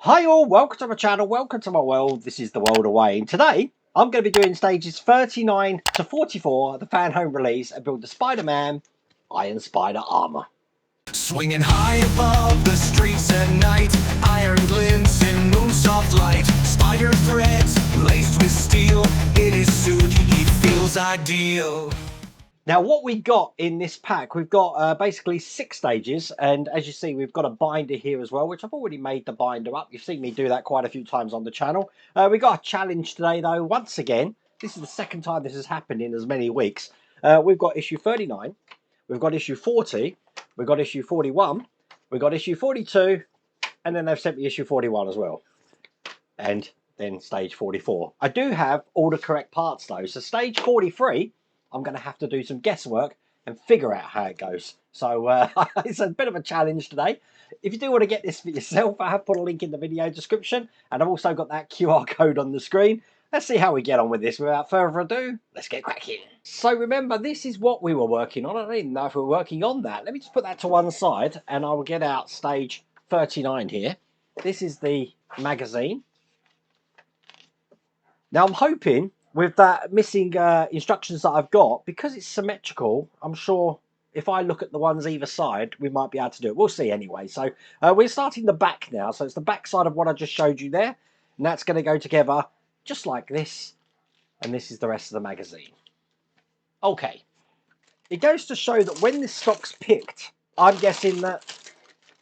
Hi all, welcome to my channel, welcome to my world. This is the world of Wayne. Today I'm going to be doing stages 39 to 44 of the Fanhome release and build the Spider-Man Iron Spider Armor. Swinging high above the streets at night, iron glints in moonsoft light, spider threads laced with steel. In his suit he feels ideal. Now what we got in this pack, we've got basically 6 stages, and as you see we've got a binder here as well, which I've already made the binder up. You've seen me do that quite a few times on the channel. We got a challenge today though. Once again, this is the second time this has happened in as many weeks. We've got issue 39, we've got issue 40, we've got issue 41, we've got issue 42, and then they've sent me issue 41 as well. And then stage 44. I do have all the correct parts though, so stage 43, I'm going to have to do some guesswork and figure out how it goes. So it's a bit of a challenge today. If you do want to get this for yourself, I have put a link in the video description, and I've also got that QR code on the screen. Let's see how we get on with this. Without further ado, let's get cracking. So remember, this is what we were working on. I don't even know if we're working on that. Let me just put that to one side, and I will get out stage 39 here. This is the magazine. Now I'm hoping with that missing instructions that I've got, because it's symmetrical, I'm sure if I look at the ones either side, we might be able to do it. We'll see anyway. So we're starting the back now. So it's the back side of what I just showed you there. And that's going to go together just like this. And this is the rest of the magazine. Okay. It goes to show that when this stock's picked, I'm guessing that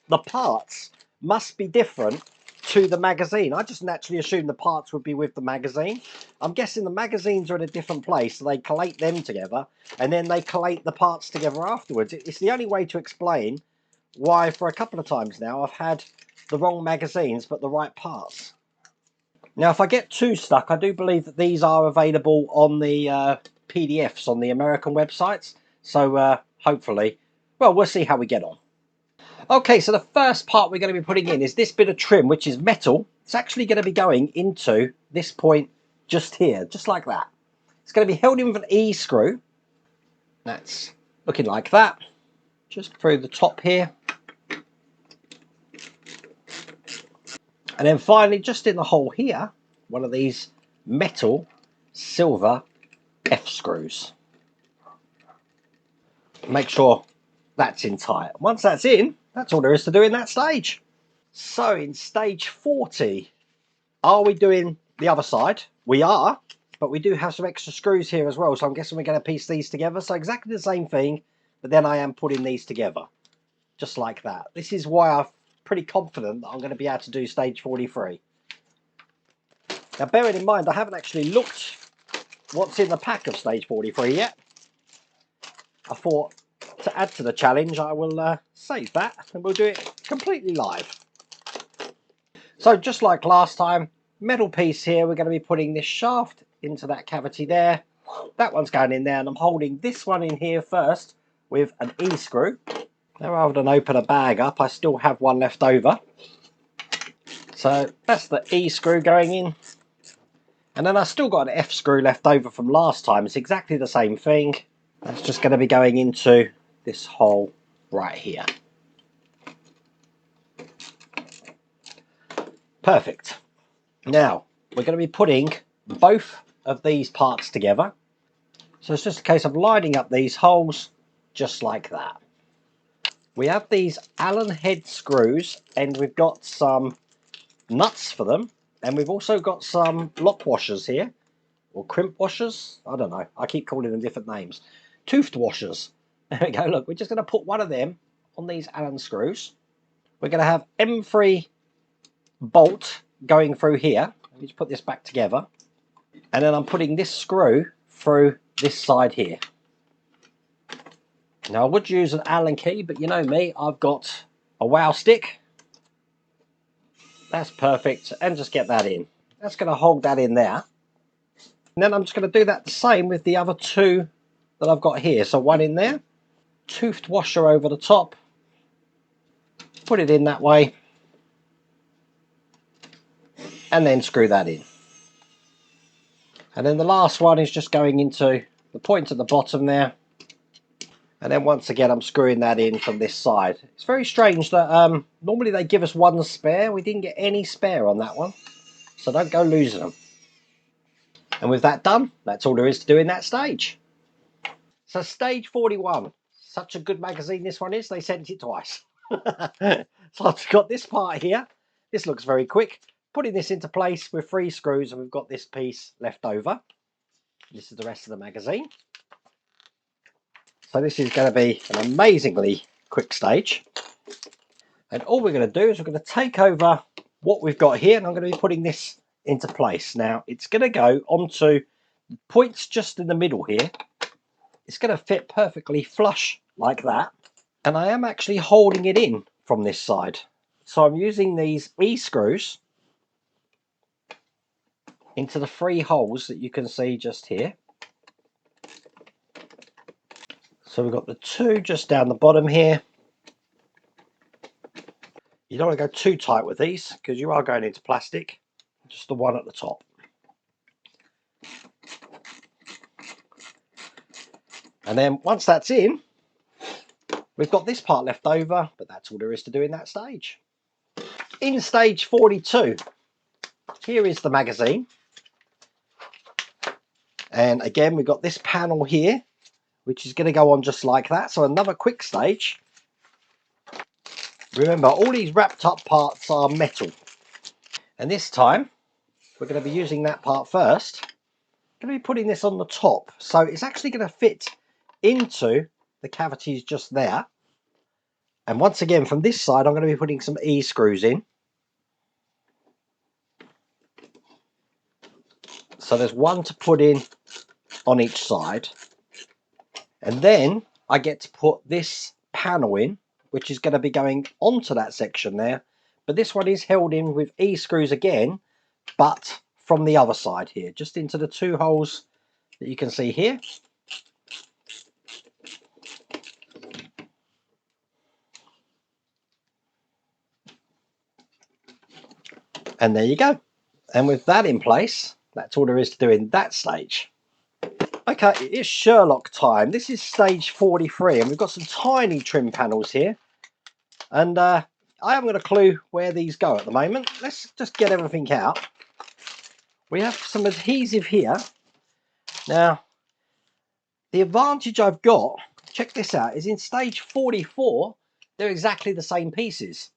the parts must be different to the magazine. I just naturally assumed the parts would be with the magazine. I'm guessing the magazines are in a different place, so they collate them together, and then they collate the parts together afterwards. It's the only way to explain why for a couple of times now I've had the wrong magazines but the right parts. Now if I get too stuck, I do believe that these are available on the PDFs on the American websites, so hopefully, well, we'll see how we get on. Okay, so the first part we're going to be putting in is this bit of trim, which is metal. It's actually going to be going into this point just here, just like that. It's going to be held in with an E screw. That's looking like that. Just through the top here. And then finally, just in the hole here, one of these metal silver F screws. Make sure that's in tight. Once that's in, that's all there is to do in that stage. So in stage 40, are we doing the other side? We are, but we do have some extra screws here as well, so I'm guessing we're going to piece these together. So exactly the same thing, but then I am putting these together, just like that. This is why I'm pretty confident that I'm going to be able to do stage 43. Now bearing in mind, I haven't actually looked what's in the pack of stage 43 yet. I thought, to add to the challenge, I will save that and we'll do it completely live. So just like last time, metal piece here, we're going to be putting this shaft into that cavity there. That one's going in there, and I'm holding this one in here first with an E screw. Now rather than open a bag up, I still have one left over. So that's the E screw going in. And then I've still got an F screw left over from last time. It's exactly the same thing. That's just going to be going into this hole right here. Perfect. Now we're going to be putting both of these parts together. So it's just a case of lining up these holes just like that. We have these Allen head screws, and we've got some nuts for them, and we've also got some lock washers here, or crimp washers. I don't know, I keep calling them different names. Toothed washers. There we go. Look, we're just going to put one of them on these Allen screws. We're going to have M3 bolt going through here. Let me just put this back together. And then I'm putting this screw through this side here. Now I would use an Allen key, but you know me, I've got a wow stick. That's perfect. And just get that in. That's going to hold that in there. And then I'm just going to do that the same with the other two that I've got here. So one in there. Toothed washer over the top. Put it in that way. And then screw that in. And then the last one is just going into the point at the bottom there. And then once again, I'm screwing that in from this side. It's very strange that normally they give us one spare. We didn't get any spare on that one. So don't go losing them. And with that done, that's all there is to do in that stage. So stage 41. Such a good magazine this one is, they sent it twice. So I've got this part here. This looks very quick. Putting this into place with 3 screws, and we've got this piece left over. This is the rest of the magazine. So this is going to be an amazingly quick stage. And all we're going to do is we're going to take over what we've got here, and I'm going to be putting this into place. Now it's going to go onto the points just in the middle here. It's going to fit perfectly flush like that. And I am actually holding it in from this side. So I'm using these E-screws into the 3 holes that you can see just here. So we've got the 2 just down the bottom here. You don't want to go too tight with these because you are going into plastic. Just the 1 at the top. And then once that's in, we've got this part left over, but that's all there is to do in that stage. In stage 42, here is the magazine. And again, we've got this panel here, which is going to go on just like that. So another quick stage. Remember, all these wrapped up parts are metal. And this time, we're going to be using that part first. I'm going to be putting this on the top. So it's actually going to fit into the cavities just there. And once again, from this side, I'm going to be putting some E-screws in. So there's 1 to put in on each side. And then I get to put this panel in, which is going to be going onto that section there. But this one is held in with E-screws again, but from the other side here, just into the 2 holes that you can see here. And there you go. And with that in place, that's all there is to do in that stage. Okay, it's Sherlock time. This is stage 43, and we've got some tiny trim panels here. And I haven't got a clue where these go at the moment. Let's just get everything out. We have some adhesive here. Now, the advantage I've got, check this out, is in stage 44, they're exactly the same pieces.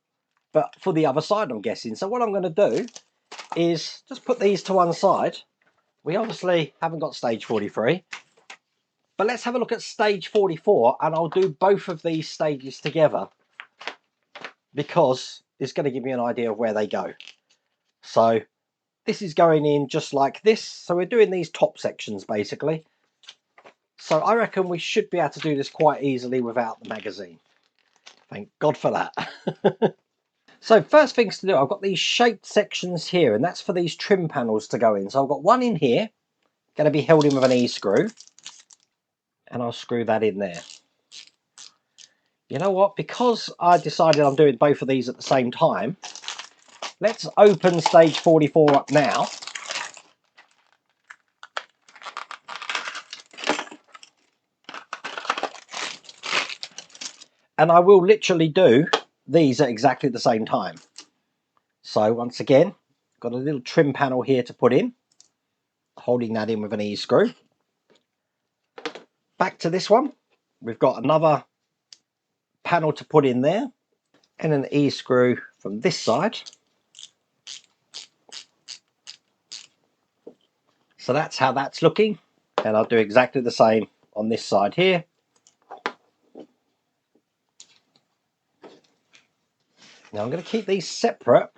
But for the other side, I'm guessing. So what I'm going to do is just put these to one side. We obviously haven't got stage 43. But let's have a look at stage 44, and I'll do both of these stages together, because it's going to give me an idea of where they go. So this is going in just like this. So we're doing these top sections basically. So I reckon we should be able to do this quite easily without the magazine. Thank God for that. So first things to do, I've got these shaped sections here, and that's for these trim panels to go in. So I've got one in here, going to be held in with an E-screw, and I'll screw that in there. You know what, because I decided I'm doing both of these at the same time, let's open stage 44 up now. And I will literally do these at exactly the same time. So once again, got a little trim panel here to put in, holding that in with an E-screw. Back to this one, we've got another panel to put in there, and an E-screw from this side. So that's how that's looking, and I'll do exactly the same on this side here. Now I'm going to keep these separate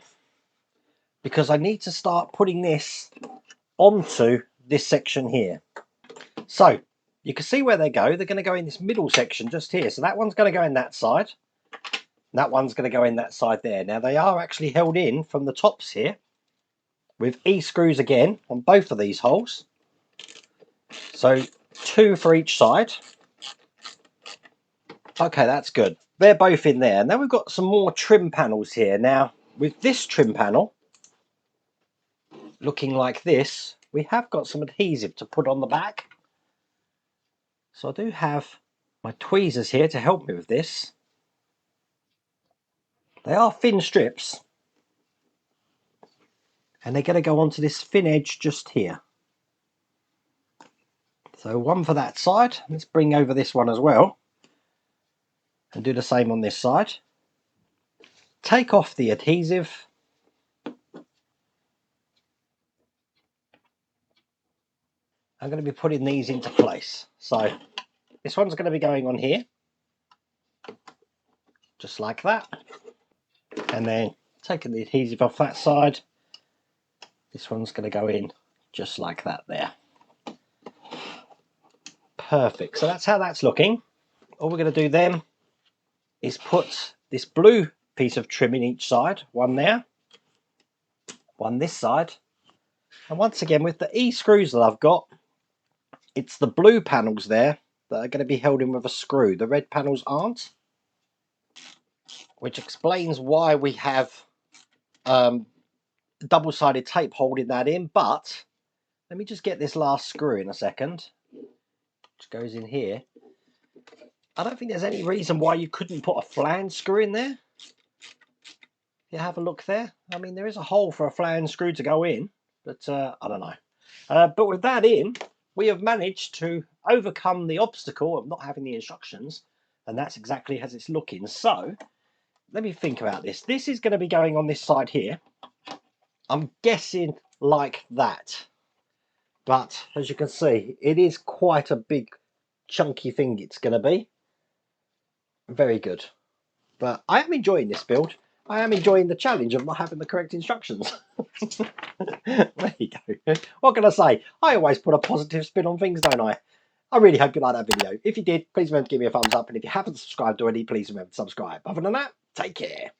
because I need to start putting this onto this section here. So you can see where they go. They're going to go in this middle section just here. So that one's going to go in that side. And that one's going to go in that side there. Now they are actually held in from the tops here with E-screws again on both of these holes. So 2 for each side. Okay, that's good. They're both in there. Now we've got some more trim panels here. Now with this trim panel looking like this, we have got some adhesive to put on the back. So I do have my tweezers here to help me with this. They are thin strips, and they're going to go onto this thin edge just here. So one for that side. Let's bring over this one as well and do the same on this side. Take off the adhesive. I'm going to be putting these into place. So this one's going to be going on here, just like that. And then taking the adhesive off that side, this one's going to go in just like that there. Perfect. So that's how that's looking. All we're going to do then is put this blue piece of trim in each side. One there, one this side. And once again, with the E screws that I've got, it's the blue panels there that are going to be held in with a screw. The red panels aren't. Which explains why we have double-sided tape holding that in. But let me just get this last screw in a second, which goes in here. I don't think there's any reason why you couldn't put a flange screw in there. You have a look there. I mean, there is a hole for a flange screw to go in, but I don't know. But with that in, we have managed to overcome the obstacle of not having the instructions, and that's exactly as it's looking. So let me think about this. This is going to be going on this side here. I'm guessing like that. But as you can see, it is quite a big chunky thing it's going to be. Very good. But I am enjoying this build. I am enjoying the challenge of not having the correct instructions. There you go. What can I say? I always put a positive spin on things, don't I? I really hope you liked that video. If you did, please remember to give me a thumbs up. And if you haven't subscribed already, please remember to subscribe. Other than that, take care.